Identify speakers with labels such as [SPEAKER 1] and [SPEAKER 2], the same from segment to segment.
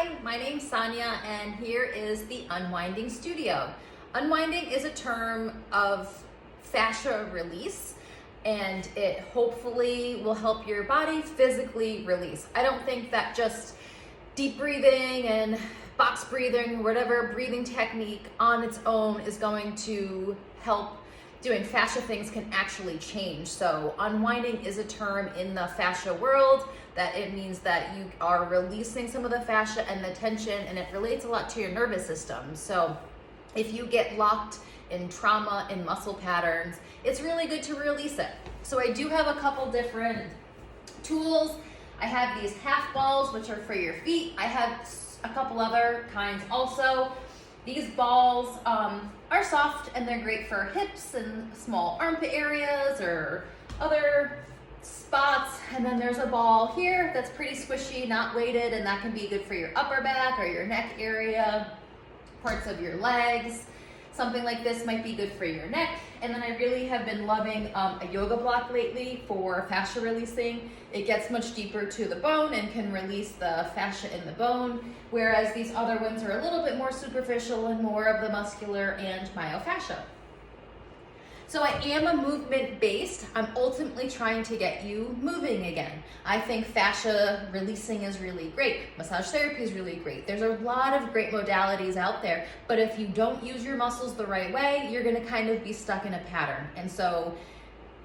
[SPEAKER 1] Hi, my name's Sonja, and here is the Unwinding Studio. Unwinding is a term of fascia release, and it hopefully will help your body physically release. I don't think that just deep breathing and box breathing, whatever breathing technique on its own is going to help. Doing fascia things can actually change. So unwinding is a term in the fascia world that it means that you are releasing some of the fascia and the tension, and it relates a lot to your nervous system. So if you get locked in trauma in muscle patterns, it's really good to release it. So I do have a couple different tools. I have these half balls, which are for your feet. I have a couple other kinds also. These balls are soft and they're great for hips and small armpit areas or other spots. And then there's a ball here that's pretty squishy, not weighted, and that can be good for your upper back or your neck area, parts of your legs. Something like this might be good for your neck. And then I really have been loving a yoga block lately for fascia releasing. It gets much deeper to the bone and can release the fascia in the bone, whereas these other ones are a little bit more superficial and more of the muscular and myofascia. So I am a movement based. I'm ultimately trying to get you moving again. I think fascia releasing is really great. Massage therapy is really great. There's a lot of great modalities out there, but if you don't use your muscles the right way, you're gonna kind of be stuck in a pattern. And so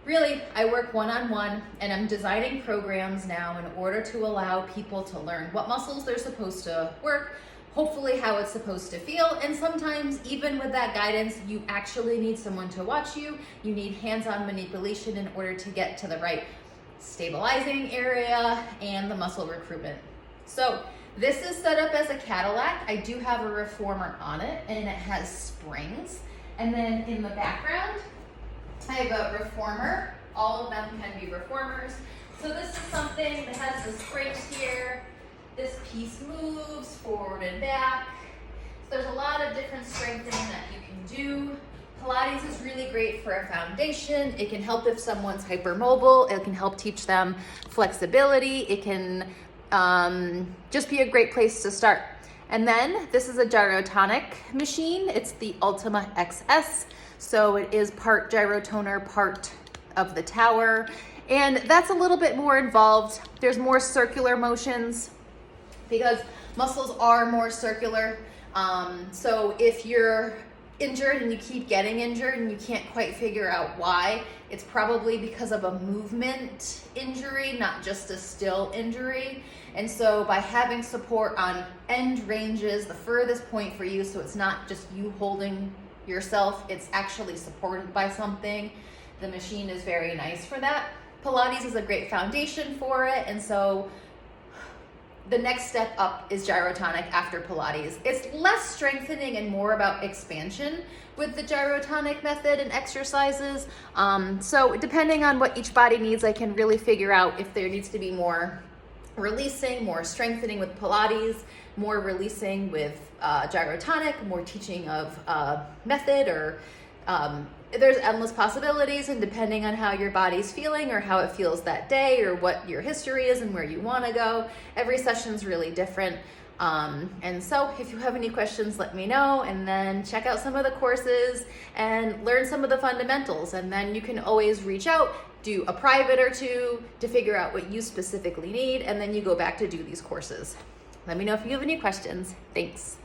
[SPEAKER 1] really, I work one-on-one, and I'm designing programs now in order to allow people to learn what muscles they're supposed to work, hopefully how it's supposed to feel, and sometimes even with that guidance, you actually need someone to watch you. You need hands-on manipulation in order to get to the right stabilizing area and the muscle recruitment. So this is set up as a Cadillac. I do have a reformer on it, and it has springs. And then in the background, I have a reformer. All of them can be reformers. So this is something that has the springs here. This piece moves forward and back. So there's a lot of different strengthening that you can do. Pilates is really great for a foundation. It can help if someone's hypermobile. It can help teach them flexibility. It can just be a great place to start. And then this is a gyrotonic machine. It's the Ultima XS. So it is part gyrotoner, part of the tower. And that's a little bit more involved. There's more circular motions because muscles are more circular. So if you're injured and you keep getting injured and you can't quite figure out why, it's probably because of a movement injury, not just a still injury. And so by having support on end ranges, the furthest point for you, so it's not just you holding yourself, it's actually supported by something. The machine is very nice for that. Pilates is a great foundation for it, and so the next step up is gyrotonic after Pilates. It's less strengthening and more about expansion with the gyrotonic method and exercises. So depending on what each body needs, I can really figure out if there needs to be more releasing, more strengthening with Pilates, more releasing with gyrotonic, more teaching of method, or there's endless possibilities, and depending on how your body's feeling or how it feels that day or what your history is and where you want to go, every session's really different. And so if you have any questions, let me know, and then check out some of the courses and learn some of the fundamentals. And then you can always reach out, do a private or two to figure out what you specifically need, and then you go back to do these courses. Let me know if you have any questions. Thanks.